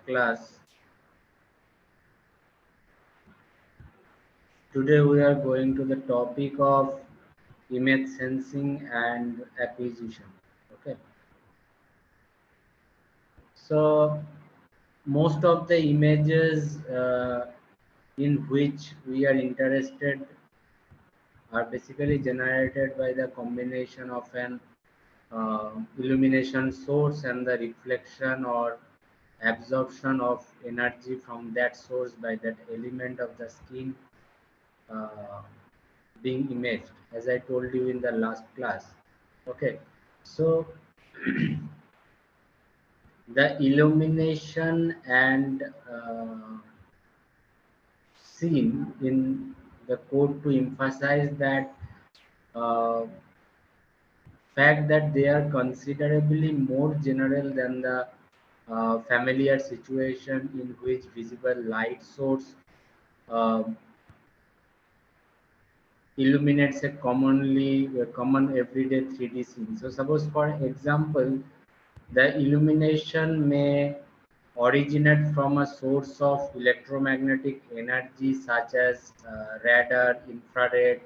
class. Today we are going to the topic of image sensing and acquisition. Okay, so most of the images in which we are interested are basically generated by the combination of an illumination source and the reflection or absorption of energy from that source by that element of the skin uh, being imaged, as I told you in the last class. Okay, so the illumination and scene in the code to emphasize that uh, fact that they are considerably more general than the familiar situation in which visible light source uh, illuminates a common everyday 3D scene. So suppose for example, the illumination may originate from a source of electromagnetic energy such as radar, infrared,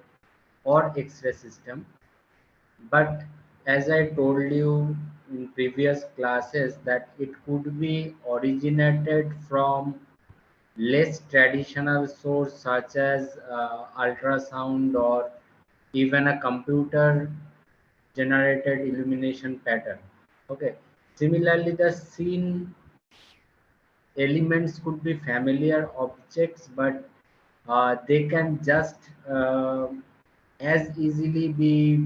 or X-ray system. But as I told you in previous classes that it could be originated from less traditional source such as ultrasound or even a computer generated illumination pattern. Okay. Similarly, the scene elements could be familiar objects, but they can just as easily be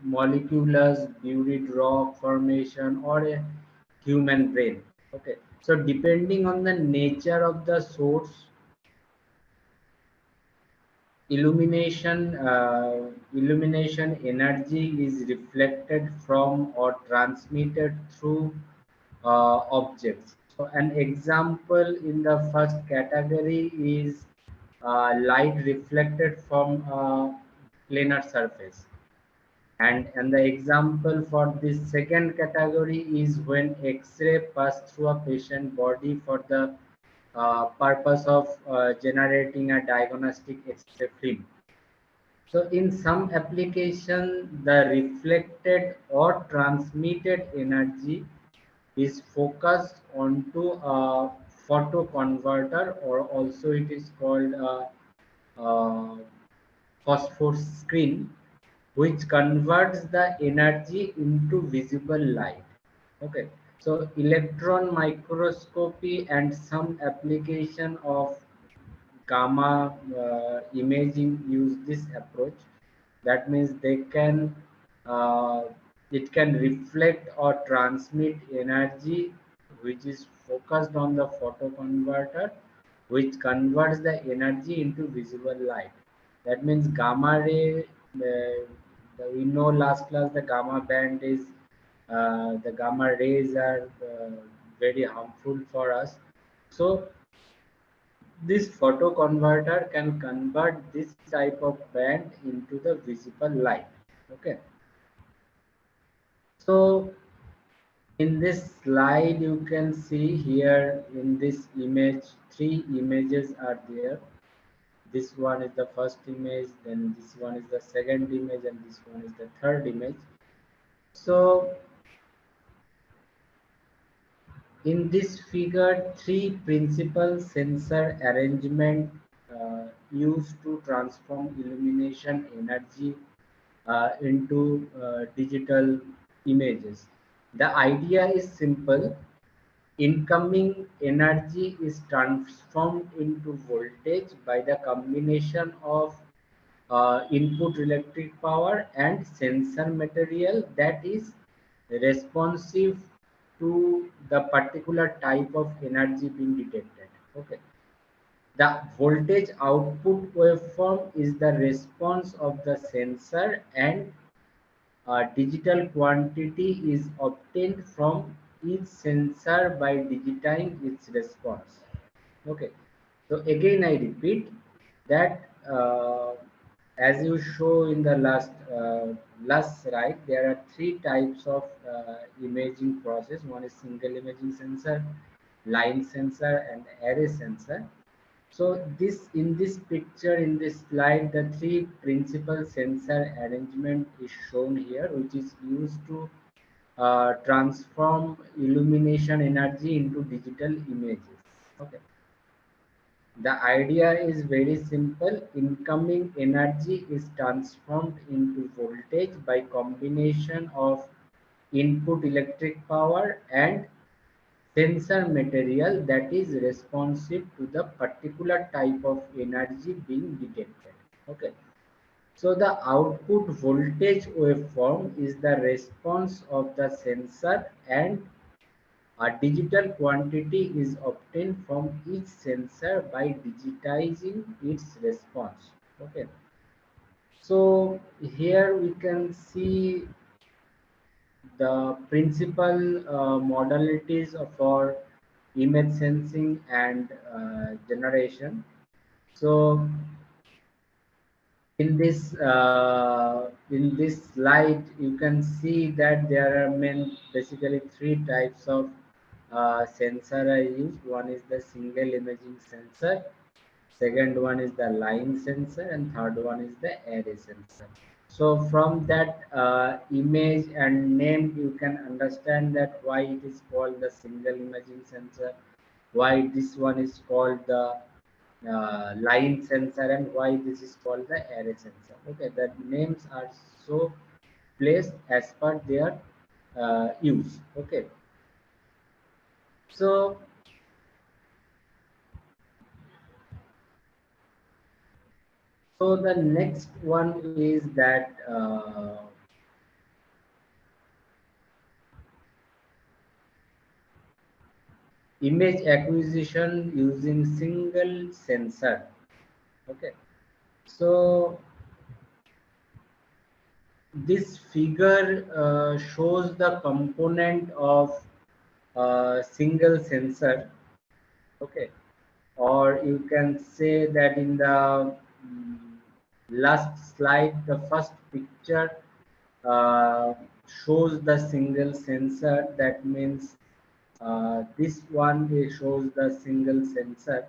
molecules, buried rock formation, or a human brain. Okay, so depending on the nature of the source, illumination energy is reflected from or transmitted through objects. So an example in the first category is light reflected from a planar surface. And the example for this second category is when X-ray pass through a patient body for the purpose of generating a diagnostic X-ray film. So in some application, the reflected or transmitted energy is focused onto a photo converter, or also it is called a phosphor screen, which converts the energy into visible light. Okay, so electron microscopy and some application of gamma imaging use this approach. That means they can uh, it can reflect or transmit energy which is focused on the photoconverter, which converts the energy into visible light. That means gamma ray. We know last class the gamma band is the gamma rays are very harmful for us. So this photoconverter can convert this type of band into the visible light. Okay. So in this slide, you can see here in this image, three images are there. This one is the first image, then this one is the second image, and this one is the third image. So in this figure, three principal sensor arrangement used to transform illumination energy into digital images. The idea is simple. Incoming energy is transformed into voltage by the combination of input electric power and sensor material that is responsive to the particular type of energy being detected. Okay. The voltage output waveform is the response of the sensor, and digital quantity is obtained from each sensor by digitizing its response. Okay, so again I repeat that as you show in the last slide, there are three types of imaging process. One is single imaging sensor, line sensor and array sensor. So this in this picture, in this slide, the three principal sensor arrangement is shown here, which is used to transform illumination energy into digital images. Okay. The idea is very simple. Incoming energy is transformed into voltage by combination of input electric power and sensor material that is responsive to the particular type of energy being detected. Okay. So the output voltage waveform is the response of the sensor, and a digital quantity is obtained from each sensor by digitizing its response. Okay. So here we can see the principal modalities of our image sensing and generation. So in this slide, you can see that there are basically three types of sensor are used. One is the single imaging sensor, second one is the line sensor, and third one is the array sensor. So from that image and name, you can understand that why it is called the single imaging sensor, why this one is called the line sensor, and why this is called the array sensor. Okay, the names are so placed as per their use. Okay, so the next one is that image acquisition using single sensor. Okay, so this figure shows the component of single sensor. Okay, or you can say that in the mm, last slide, the first picture uh, shows the single sensor. That means this one shows the single sensor.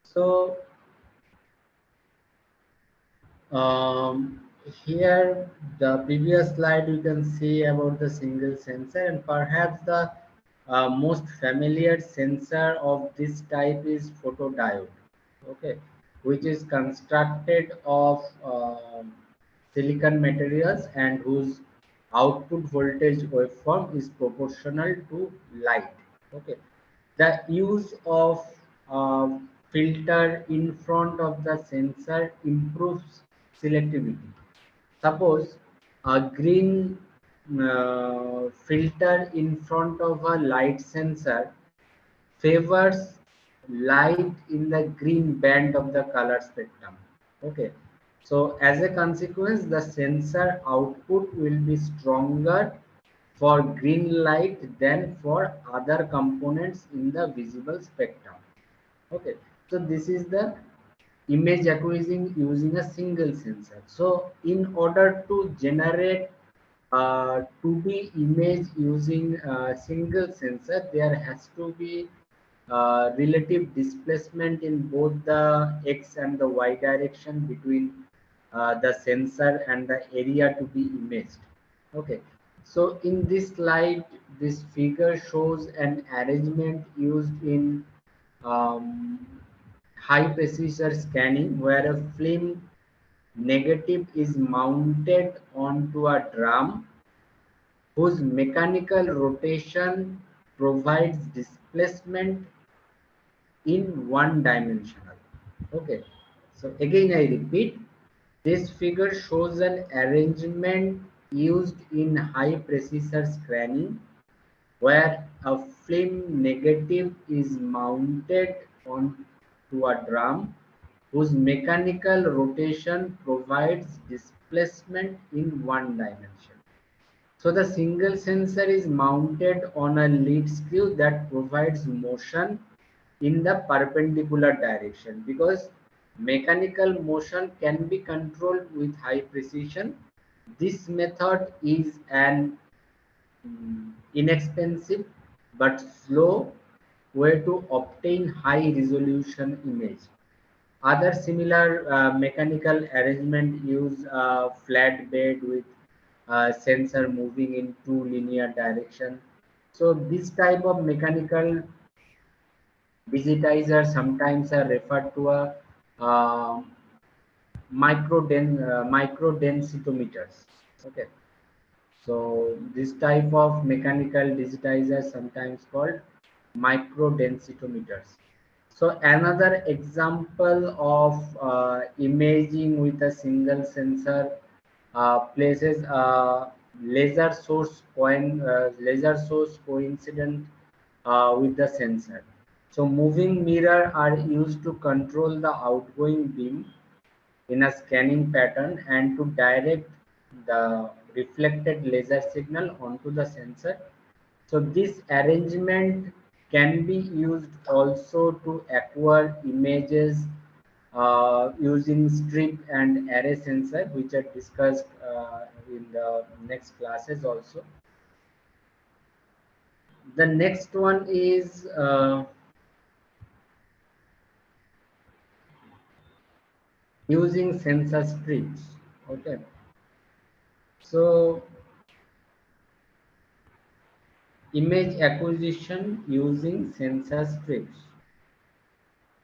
So um, here, the previous slide, you can see about the single sensor, and perhaps the most familiar sensor of this type is photodiode. Okay, which is constructed of silicon materials and whose output voltage waveform is proportional to light. Okay, the use of filter in front of the sensor improves selectivity. Suppose a green filter in front of a light sensor favors light in the green band of the color spectrum. Okay. So as a consequence, the sensor output will be stronger for green light than for other components in the visible spectrum. Okay. So this is the image acquisition using a single sensor. So in order to generate 2D image using a single sensor, there has to be relative displacement in both the x and the y direction between the sensor and the area to be imaged. Okay, so in this slide, this figure shows an arrangement used in um, high precision scanning where a film negative is mounted onto a drum whose mechanical rotation provides displacement in one dimensional. Okay, so again I repeat, this figure shows an arrangement used in high precision scanning where a film negative is mounted onto a drum whose mechanical rotation provides displacement in one dimension. So the single sensor is mounted on a lead screw that provides motion in the perpendicular direction, because mechanical motion can be controlled with high precision. This method is an inexpensive but slow way to obtain high resolution image. Other similar mechanical arrangement use a flat bed with sensor moving in two linear direction. So this type of mechanical digitizer sometimes are referred to a uh, micro densitometers. Okay, so this type of mechanical digitizer sometimes called micro densitometers. So another example of imaging with a single sensor places a laser source coincident with the sensor. So moving mirror are used to control the outgoing beam in a scanning pattern and to direct the reflected laser signal onto the sensor. So this arrangement can be used also to acquire images using strip and array sensor, which are discussed in the next classes also. The next one is using sensor strips. Okay, so image acquisition using sensor strips.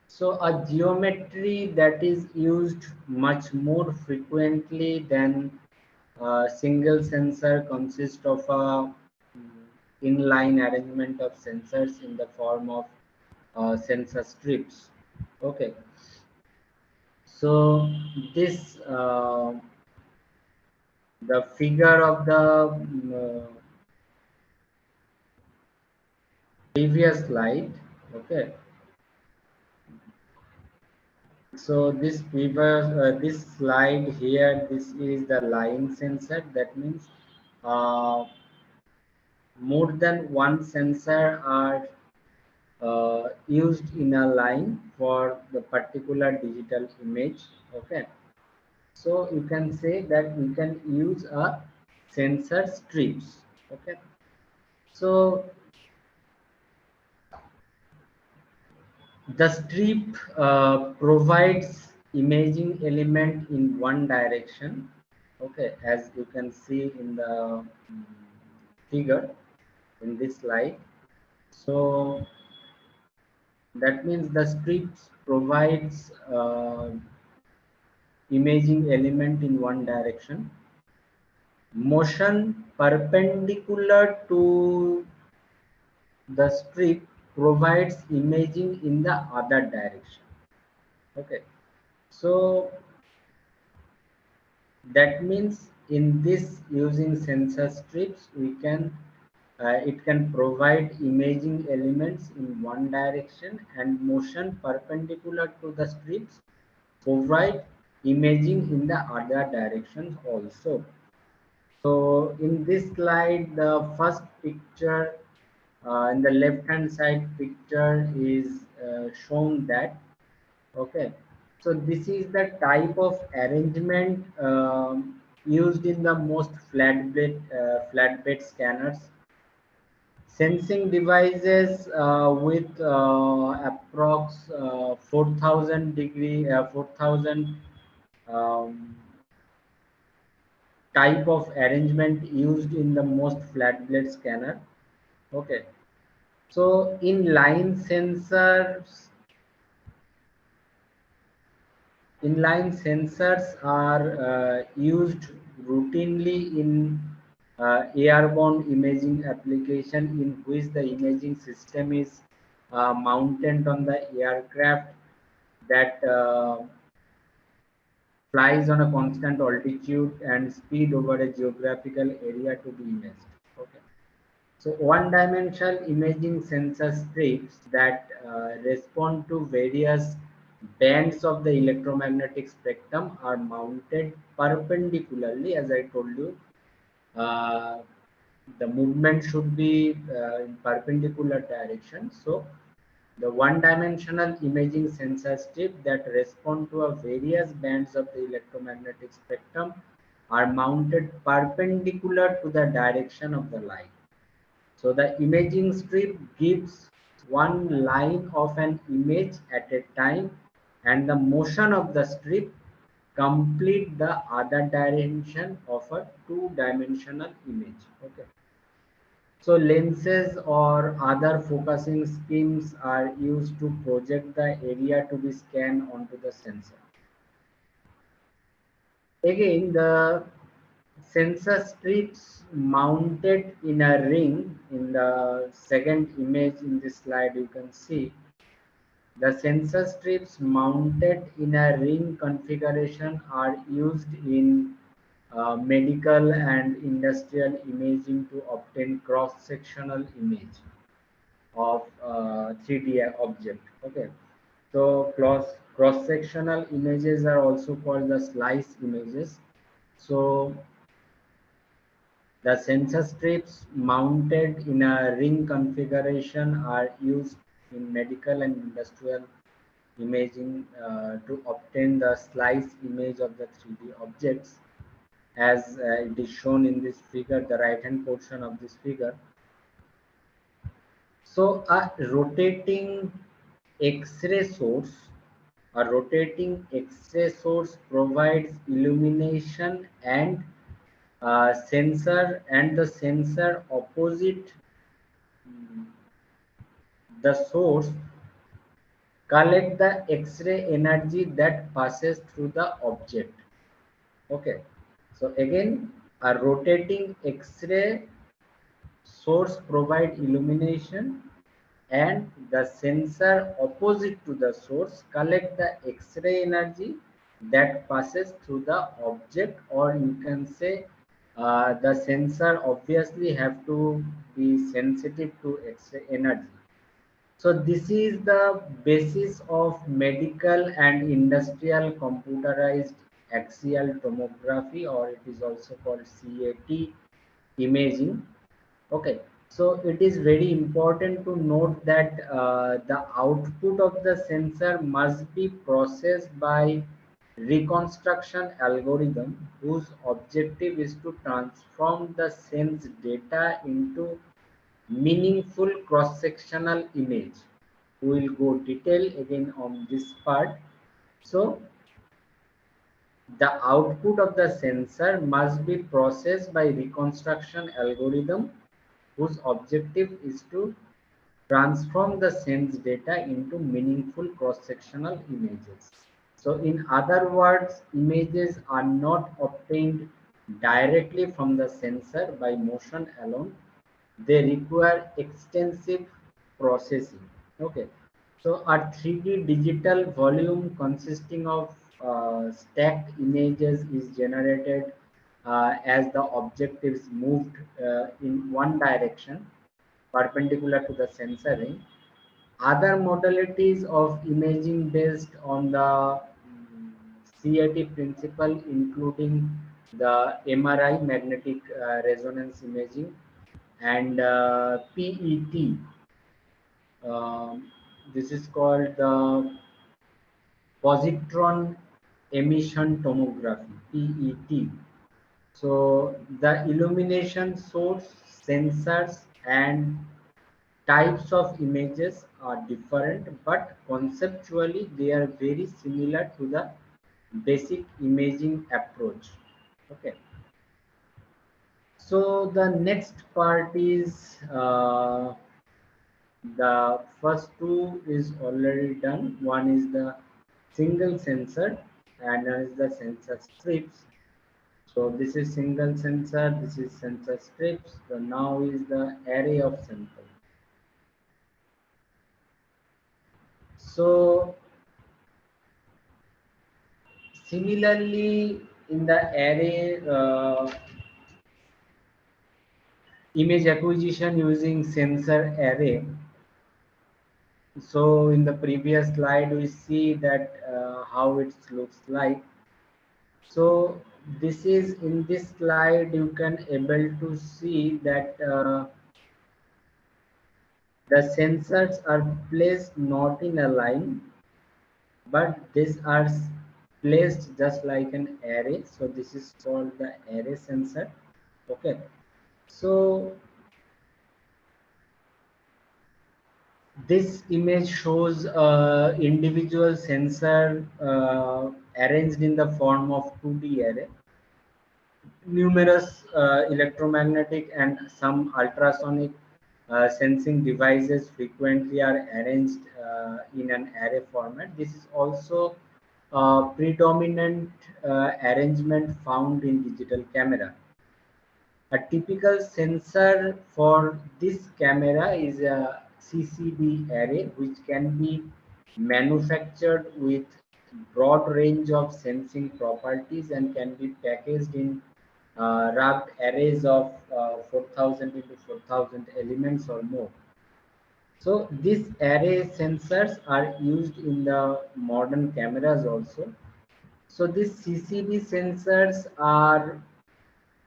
So a geometry that is used much more frequently than a single sensor consists of a inline arrangement of sensors in the form of sensor strips. Okay, so this the figure of the previous slide. Okay, so this slide here, this is the line sensor. That means uh, more than one sensor are used in a line for the particular digital image. Okay, so you can say that we can use a sensor strips. Okay, so the strip provides imaging element in one direction. Okay, as you can see in the figure in this slide. So that means the strips provides imaging element in one direction. Motion perpendicular to the strip provides imaging in the other direction. Okay, so that means in this using sensor strips we can it can provide imaging elements in one direction, and motion perpendicular to the strips provide imaging in the other directions also. So in this slide, the first picture in the left hand side picture is shown that. Okay, so this is the type of arrangement used in the most flatbed scanners. Sensing devices with approx 4000 degree 4000 um, type of arrangement used in the most flat blade scanner. Okay, so inline sensors are used routinely in airborne imaging application in which the imaging system is mounted on the aircraft that flies on a constant altitude and speed over a geographical area to be imaged. Okay. So one-dimensional imaging sensor strips that respond to various bands of the electromagnetic spectrum are mounted perpendicularly, as I told you. Uh, the movement should be in perpendicular direction. So the one-dimensional imaging sensor strip that respond to a various bands of the electromagnetic spectrum are mounted perpendicular to the direction of the light. So the imaging strip gives one line of an image at a time, and the motion of the strip complete the other dimension of a two-dimensional image. Okay. So lenses or other focusing schemes are used to project the area to be scanned onto the sensor. Again, the sensor strips mounted in a ring. In the second image in this slide, you can see the sensor strips mounted in a ring configuration are used in medical and industrial imaging to obtain cross-sectional image of 3D object. Okay, so cross-sectional images are also called the slice images. So the sensor strips mounted in a ring configuration are used in medical and industrial imaging to obtain the slice image of the 3D objects, as it is shown in this figure, the right hand portion of this figure. So X-ray source, a rotating X-ray source provides illumination and sensor, and the sensor opposite the source collect the X-ray energy that passes through the object. Okay, so again, a rotating X-ray source provide illumination, and the sensor opposite to the source collect the X-ray energy that passes through the object, or you can say the sensor obviously have to be sensitive to X-ray energy. So this is the basis of medical and industrial computerized axial tomography, or it is also called CAT imaging. Okay, so it is very important to note that the output of the sensor must be processed by reconstruction algorithm whose objective is to transform the sense data into meaningful cross-sectional image. We will go detail again on this part. So the output of the sensor must be processed by reconstruction algorithm whose objective is to transform the sense data into meaningful cross-sectional images. So in other words, images are not obtained directly from the sensor by motion alone. They require extensive processing. Okay, so a 3D digital volume consisting of stacked images is generated as the object is moved in one direction perpendicular to the sensor ring. Other modalities of imaging based on the CAT principle, including the MRI, magnetic resonance imaging, and PET. This is called the positron emission tomography, PET. So the illumination source, sensors, and types of images are different, but conceptually they are very similar to the basic imaging approach. Okay. So the next part is the first two is already done. One is the single sensor and one is the sensor strips. So this is single sensor, this is sensor strips. So now is the array of sensors. So similarly, in the array image acquisition using sensor array. So in the previous slide, we see that how it looks like. So this is in this slide, you can able to see that the sensors are placed not in a line, but these are placed just like an array. So this is called the array sensor. Okay. So This image shows individual sensor arranged in the form of 2D array. Numerous electromagnetic and some ultrasonic sensing devices frequently are arranged in an array format. This is also predominant arrangement found in digital camera. A typical sensor for this camera is a CCD array, which can be manufactured with broad range of sensing properties and can be packaged in rugged arrays of 4000 into 4000 elements or more. So these array sensors are used in the modern cameras also. So these CCD sensors are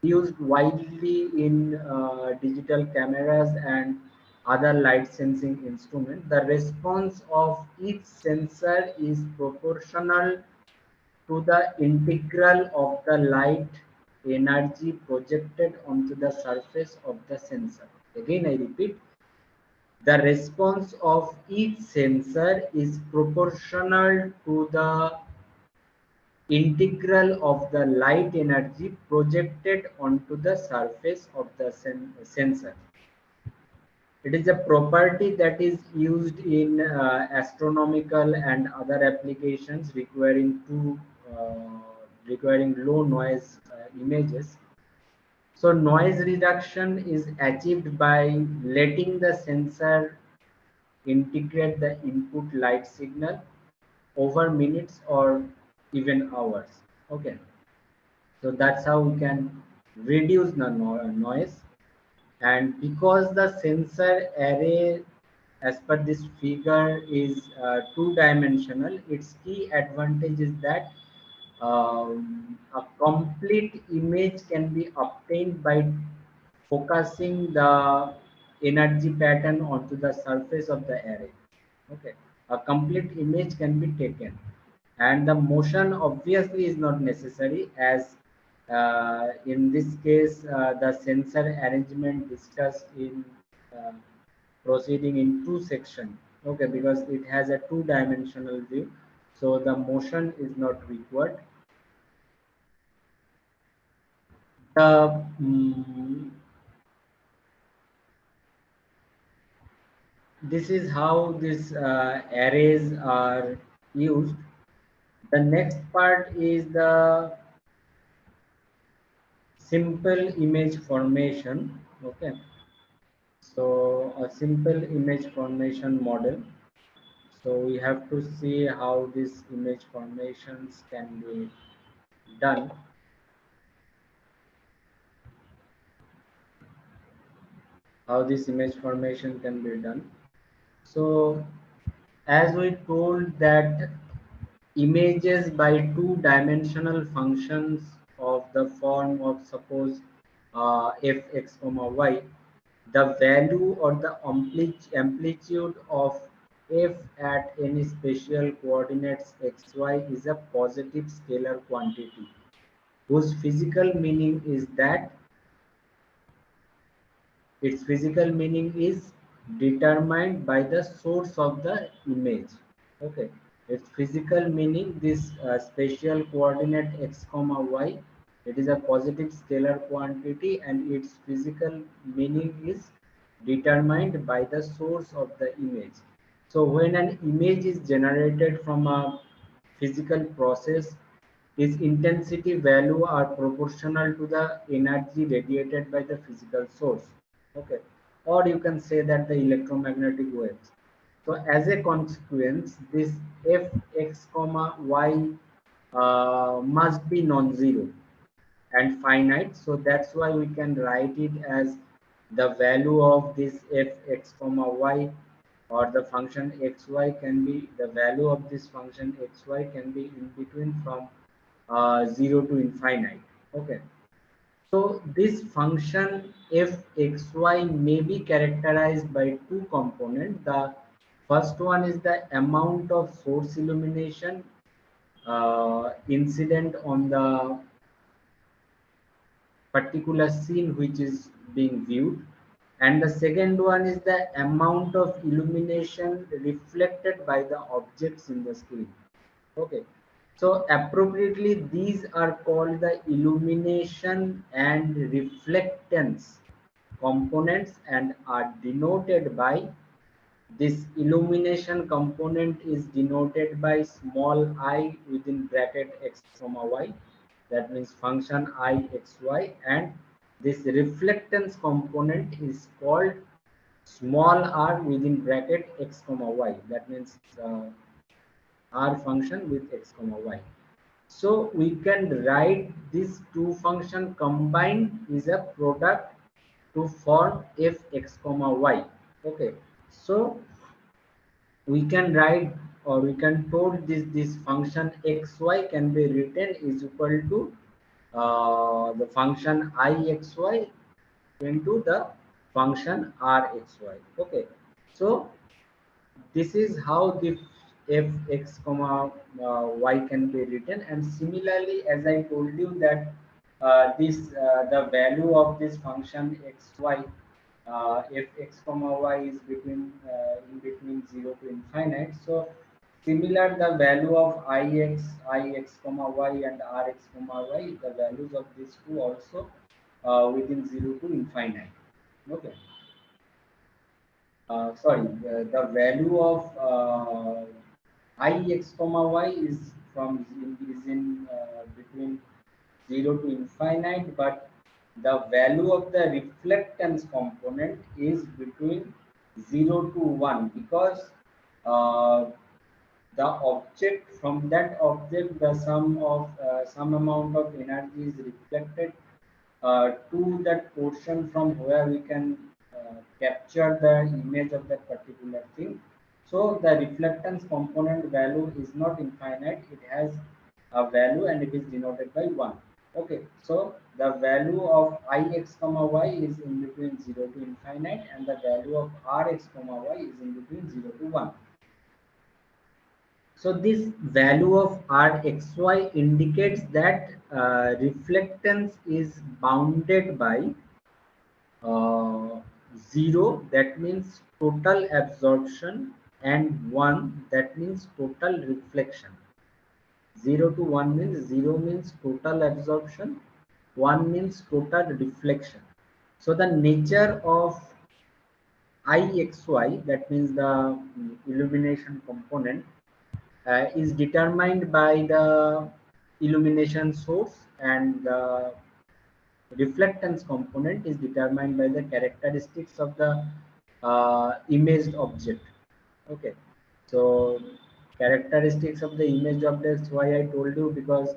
used widely in digital cameras and other light sensing instruments. The response of each sensor is proportional to the integral of the light energy projected onto the surface of the sensor. Again, I repeat, the response of each sensor is proportional to the integral of the light energy projected onto the surface of the sensor. It is a property that is used in astronomical and other applications requiring low noise images. So noise reduction is achieved by letting the sensor integrate the input light signal over minutes or even hours. Okay. So that's how we can reduce the noise. And because the sensor array, as per this figure, is two-dimensional, its key advantage is that a complete image can be obtained by focusing the energy pattern onto the surface of the array. Okay, a complete image can be taken, and the motion obviously is not necessary, as in this case the sensor arrangement discussed in uh, proceeding in two section. Okay, because it has a two-dimensional view, so the motion is not required. Mm, this is how these arrays are used. The next part is the simple image formation. Okay, so a simple image formation model. So we have to see how these image formations can be done. How this image formation can be done. So as we told that images by two-dimensional functions of the form of, suppose, fx comma y, the value or the amplitude of f at any spatial coordinates xy is a positive scalar quantity whose physical meaning is that its physical meaning is determined by the source of the image. Okay, its physical meaning, this spatial coordinate x comma y, it is a positive scalar quantity, and its physical meaning is determined by the source of the image. So when an image is generated from a physical process, its intensity value are proportional to the energy radiated by the physical source. Okay, or you can say that the electromagnetic waves. So as a consequence, this fx comma y must be non-zero and finite. So that's why we can write it as the value of this fx comma y, or the function xy can be, the value of this function xy can be in between from 0 to infinite. Okay, so this function fxy may be characterized by two components. The first one is the amount of source illumination incident on the particular scene which is being viewed. And the second one is the amount of illumination reflected by the objects in the screen. Okay, so appropriately these are called the illumination and reflectance components and are denoted by, this illumination component is denoted by small I within bracket x comma y, that means function I x y, and this reflectance component is called small r within bracket x comma y, that means r function with x comma y. So we can write these two functions combined is a product to form fx comma y. Okay, so we can write, or we can told this function xy can be written is equal to the function ixy into the function rxy. Okay, so this is how the fx comma y can be written. And similarly, as I told you that this the value of this function xy, if x comma y is between in between 0 to infinite, so similar the value of ix comma y and rx comma y, the values of these two also within 0 to infinite. Okay, sorry, the value of ix comma y is in between 0 to infinite, but the value of the reflectance component is between 0 to 1, because uh, the object, from that object the sum of some amount of energy is reflected to that portion from where we can capture the image of that particular thing. So the reflectance component value is not infinite, it has a value and it is denoted by 1. Okay, so the value of ix comma y is in between 0 to infinite, and the value of rx comma y is in between 0 to 1. So this value of Rxy indicates that reflectance is bounded by 0, that means total absorption, and 1, that means total reflection. 0 to 1 means 0 means total absorption, 1 means total reflection. So the nature of Ixy, that means the illumination component, is determined by the illumination source, and the reflectance component is determined by the characteristics of the imaged object. Okay, so characteristics of the image objects, why I told you, because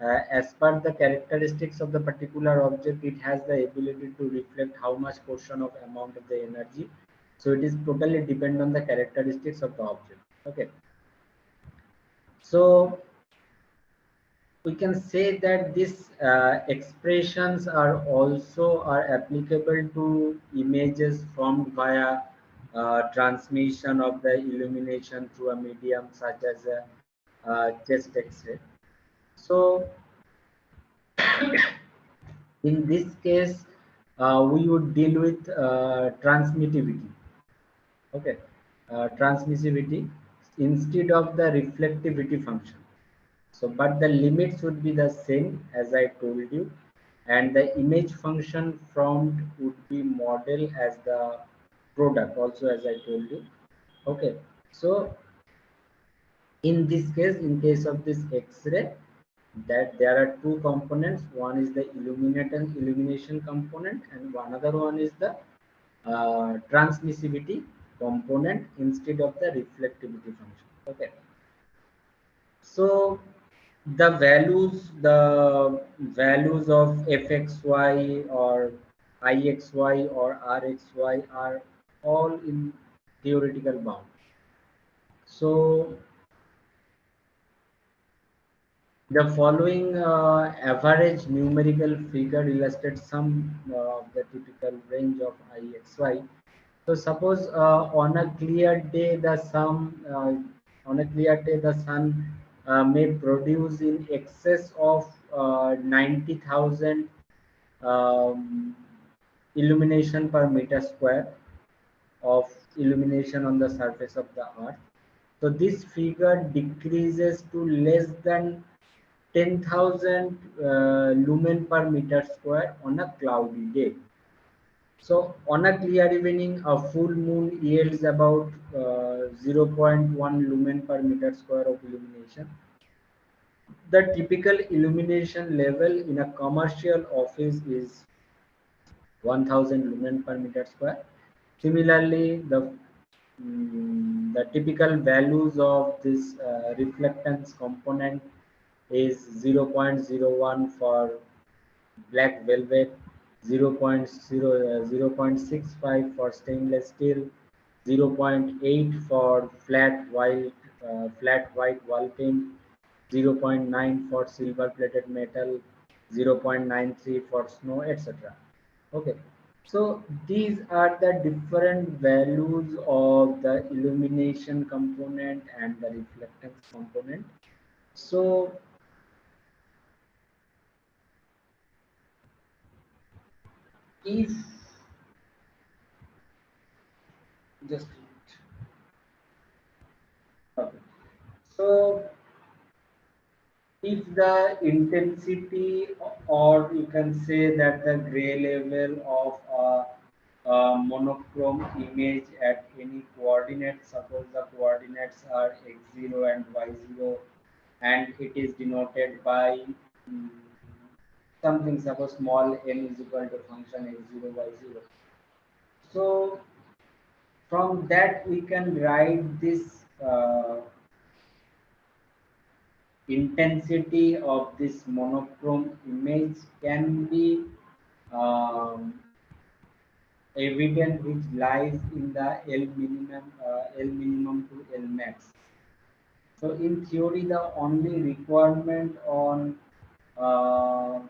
as per the characteristics of the particular object, it has the ability to reflect how much portion of amount of the energy. So it is totally depend on the characteristics of the object. Okay, so we can say that these expressions are also are applicable to images formed via transmission of the illumination through a medium such as a chest x-ray. So in this case we would deal with transmittivity. Okay, transmissivity instead of the reflectivity function. So, but the limits would be the same as I told you, and the image function formed would be model as the product also, as I told you. Okay, so in this case, in case of this X-ray, that there are two components. One is the illumination component, and one other one is the transmissivity component instead of the reflectivity function. Okay, so the values of fxy or ixy or rxy are all in theoretical bound. So the following average numerical figure illustrates some of the typical range of ixy. So suppose on a clear day the sun may produce in excess of 90,000 um, illumination per meter square of illumination on the surface of the earth. So this figure decreases to less than 10,000 lumen per meter square on a cloudy day. So on a clear evening, a full moon yields about 0 0.1 lumen per meter square of illumination. The typical illumination level in a commercial office is 1000 lumen per meter square. Similarly, the typical values of this reflectance component is 0.01 for black velvet, 0.65 for stainless steel, zero point 0.8 for flat white wall paint, zero point 0.9 for silver plated metal, 0.93 for snow, etc. Okay, so these are the different values of the illumination component and the reflectance component. So if just okay. So if the intensity, or you can say that the gray level of a monochrome image at any coordinate, suppose the coordinates are x0 and y0, and it is denoted by mm, something, suppose small n is equal to function x0 y0. So from that we can write this intensity of this monochrome image can be um, evident, which lies in the L minimum to L max. So in theory, the only requirement on uh,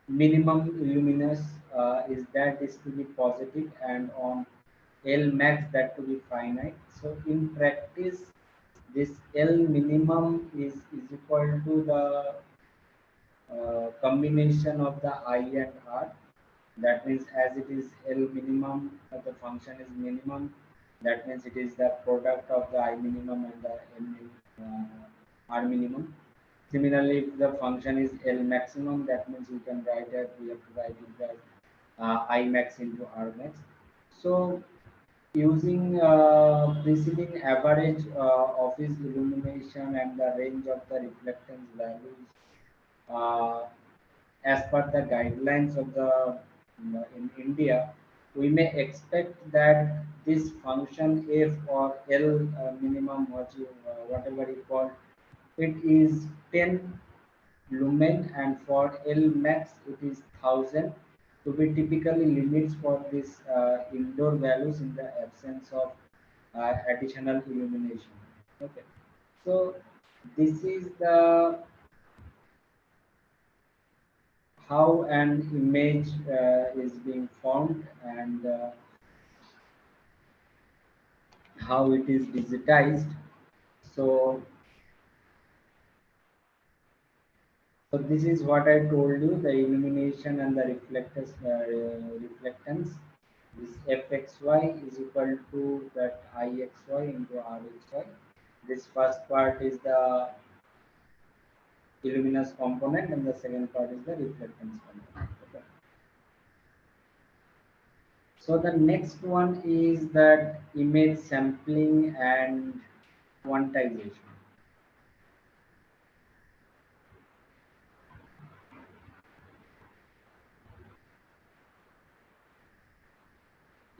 minimum luminous is that is to be positive, and on L max that to be finite. So in practice, this L minimum is equal to the combination of the I and R. That means as it is L minimum, the function is minimum. That means it is the product of the I minimum and the R minimum. Similarly, if the function is L maximum, that means we have to write it as I max into R max. So using preceding average office illumination and the range of the reflectance values, uh, as per the guidelines of the in India, we may expect that this function f or L minimum, whatever you call it, is 10 lumen, and for L max it is 1000, to be typically limits for this indoor values in the absence of additional illumination. Okay, so this is the how an image is being formed, and how it is digitized. So, so this is what I told you: the illumination and the reflectance. This fxy is equal to that ixy into rxy. This first part is the illuminous component, and the second part is the reflectance component. Okay. So the next one is that image sampling and quantization.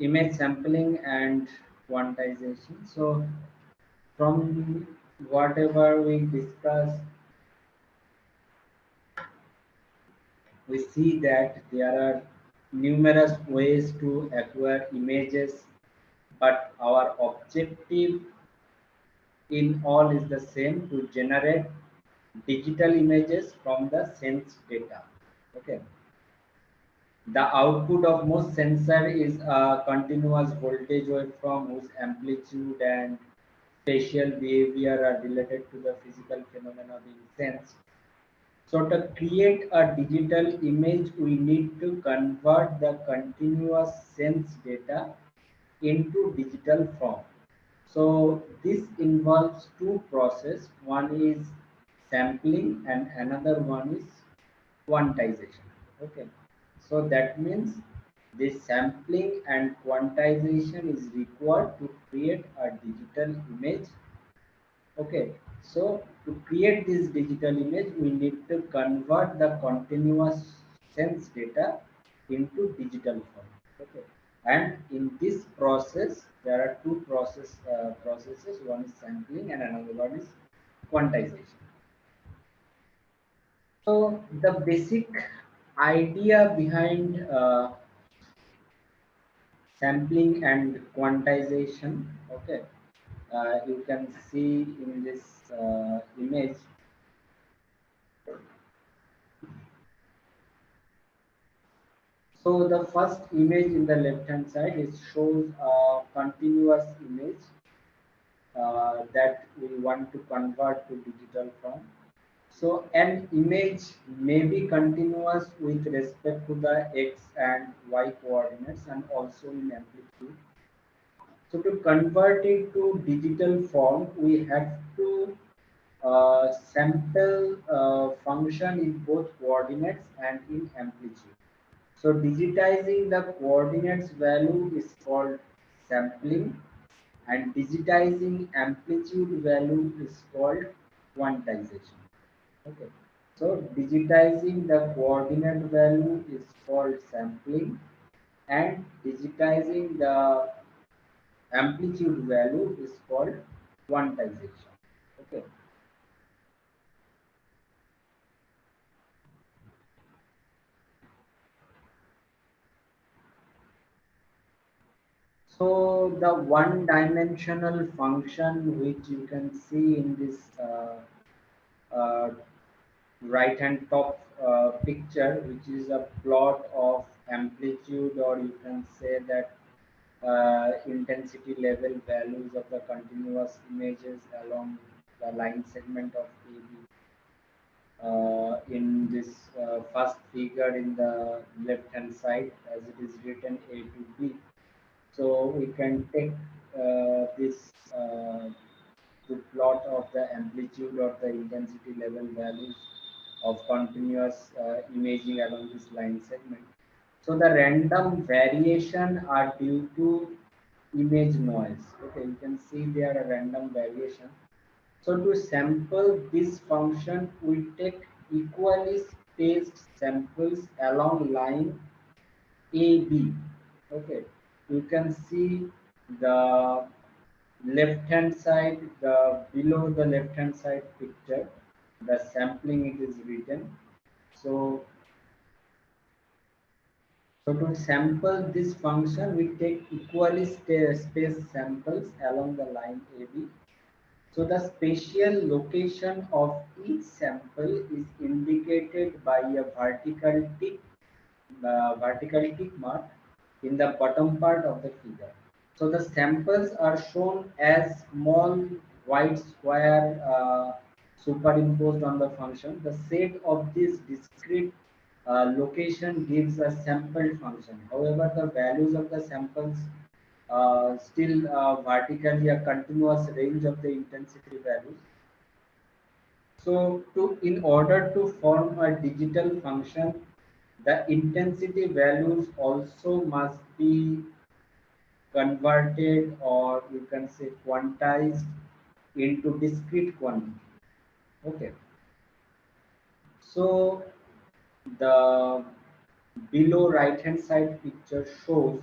Image sampling and quantization. So from whatever we discussed, we see that there are numerous ways to acquire images, but our objective in all is the same: to generate digital images from the sense data. Okay. The output of most sensor is a continuous voltage waveform whose amplitude and spatial behavior are related to the physical phenomena being sensed. So to create a digital image, we need to convert the continuous sense data into digital form. So this involves two processes. One is sampling and another one is quantization. Okay. So that means this sampling and quantization is required to create a digital image. Okay, so to create this digital image, we need to convert the continuous sense data into digital form. Okay, and in this process, there are two processes. One is sampling, and another one is quantization. So the basic idea behind sampling and quantization. Okay, you can see in this image. So the first image in the left hand side is shows a continuous image that we want to convert to digital form. So an image may be continuous with respect to the x and y coordinates and also in amplitude. So to convert it to digital form, we have to sample function in both coordinates and in amplitude. So digitizing the coordinates value is called sampling, and digitizing amplitude value is called quantization. Okay. So digitizing the coordinate value is called sampling, and digitizing the amplitude value is called quantization. Okay. So the one-dimensional function which you can see in this uh, right hand top picture, which is a plot of amplitude, or you can say that intensity level values of the continuous images along the line segment of AB. In this first figure in the left hand side, as it is written A to B. So we can take this to plot of the amplitude or the intensity level values of continuous imaging along this line segment. So the random variation are due to image noise. Okay, you can see there are random variation. So to sample this function, we take equally spaced samples along line AB. Okay, you can see the left hand side, the below the left hand side picture, the sampling it is written. So so to sample this function, we take equally spaced samples along the line AB. So the spatial location of each sample is indicated by a vertical tick mark in the bottom part of the figure. So the samples are shown as small white square superimposed on the function. The set of this discrete location gives a sample function. However, the values of the samples still vertically a continuous range of the intensity values. So in order to form a digital function, the intensity values also must be converted, or you can say quantized into discrete quantity. Okay. So the below right hand side picture shows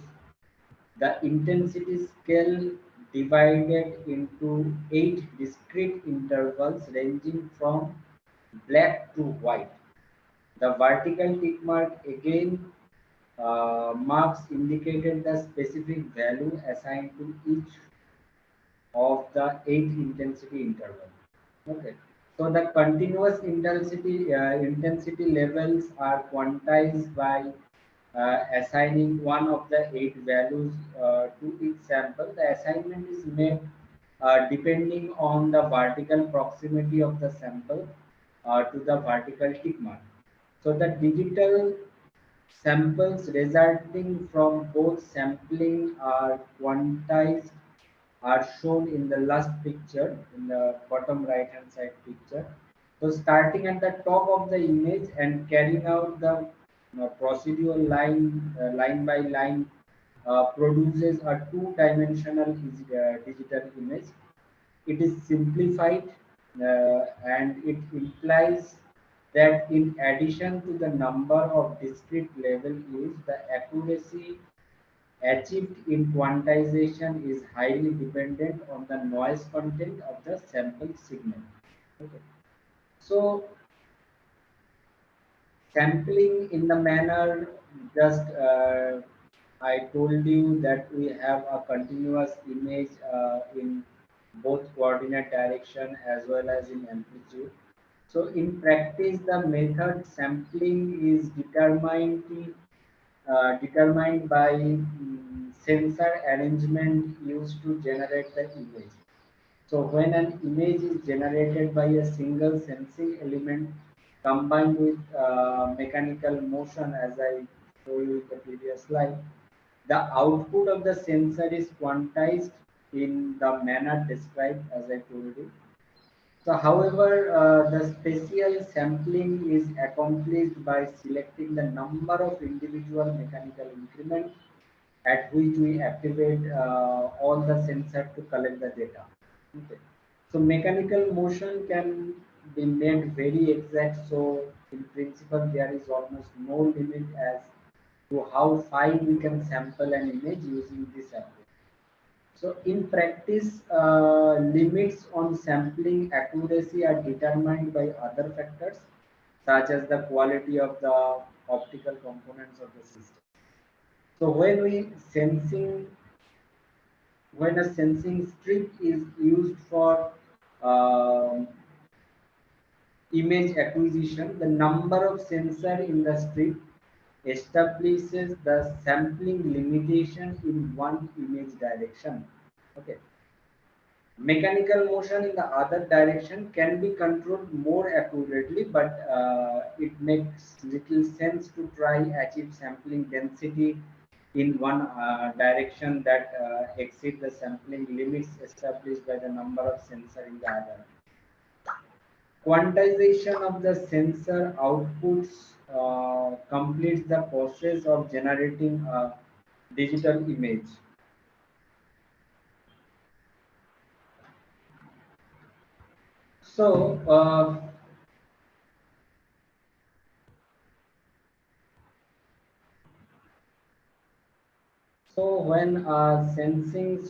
the intensity scale divided into 8 discrete intervals ranging from black to white. The vertical tick mark again marks indicated the specific value assigned to each of the 8 intensity intervals. Okay. So the continuous intensity levels are quantized by assigning one of the 8 values to each sample. The assignment is made depending on the vertical proximity of the sample to the vertical tick mark. So the digital samples resulting from both sampling are quantized are shown in the last picture in the bottom right hand side picture. So starting at the top of the image and carrying out the procedure line by line produces a two-dimensional digital image. It is simplified and it implies that in addition to the number of discrete level used, the accuracy achieved in quantization is highly dependent on the noise content of the sample signal. Okay. So sampling in the manner just I told you that we have a continuous image in both coordinate direction as well as in amplitude. So in practice, the method sampling is determined by sensor arrangement used to generate the image. So when an image is generated by a single sensing element combined with mechanical motion, as I showed you in the previous slide, the output of the sensor is quantized in the manner described as I told you. So however, the spatial sampling is accomplished by selecting the number of individual mechanical increments at which we activate all the sensors to collect the data. Okay. So mechanical motion can be made very exact. So in principle, there is almost no limit as to how fine we can sample an image using this approach. So in practice, limits on sampling accuracy are determined by other factors such as the quality of the optical components of the system. So when a sensing strip is used for um image acquisition, the number of sensors in the strip establishes the sampling limitation in one image direction. Okay. Mechanical motion in the other direction can be controlled more accurately, but it makes little sense to try achieve sampling density in one direction that exceed the sampling limits established by the number of sensor in the other. Quantization of the sensor outputs completes the process of generating a digital image. So, when a sensing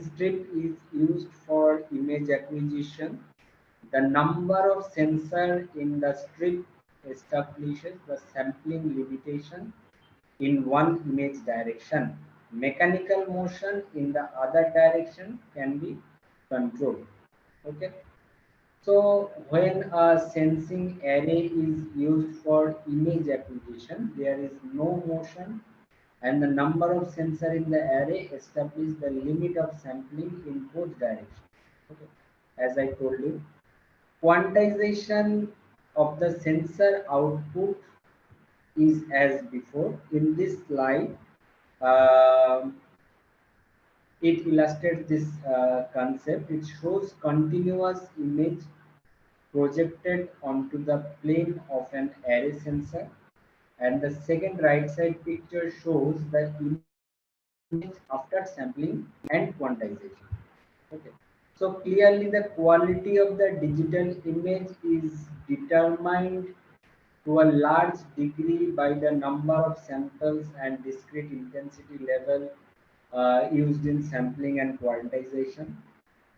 strip is used for image acquisition, the number of sensors in the strip establishes the sampling limitation in one image direction. Mechanical motion in the other direction can be controlled. Okay. So when a sensing array is used for image acquisition, there is no motion and the number of sensors in the array establish the limit of sampling in both directions. Okay. As I told you, quantization of the sensor output is as before. In this slide, um it illustrates this concept. It shows continuous image projected onto the plane of an array sensor, and the second right side picture shows the image after sampling and quantization. Okay. So clearly the quality of the digital image is determined to a large degree by the number of samples and discrete intensity level used in sampling and quantization.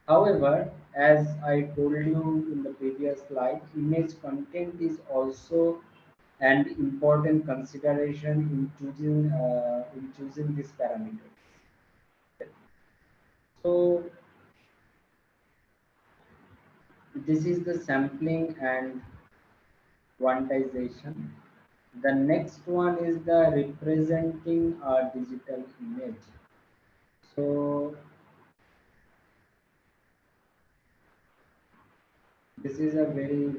However, as I told you in the previous slide, image content is also an important consideration in choosing this parameter. So this is the sampling and quantization. The next one is the representing a digital image. So this is a very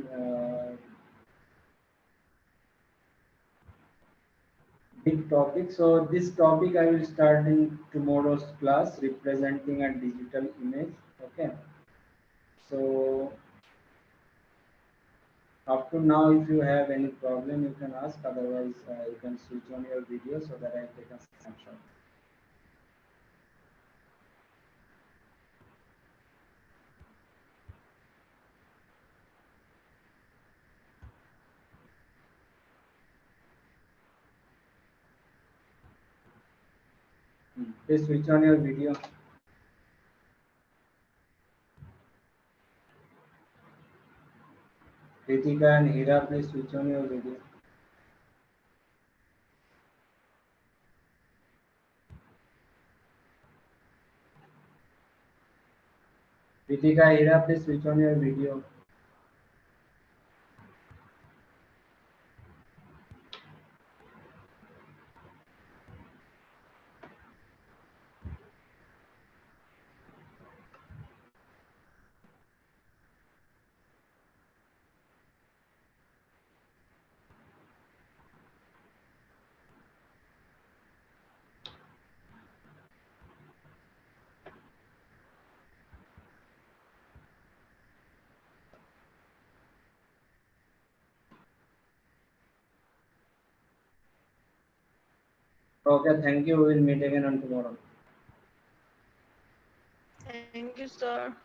big topic. So this topic I will start in tomorrow's class, representing a digital image. Okay. So up to now, if you have any problem, you can ask. Otherwise, you can switch on your video so that I take a snapshot. Please switch on your video. Ritika and Hira, please switch on your video. Ritika, Hira, please switch on your video. Okay, thank you. We will meet again on tomorrow. Thank you, sir.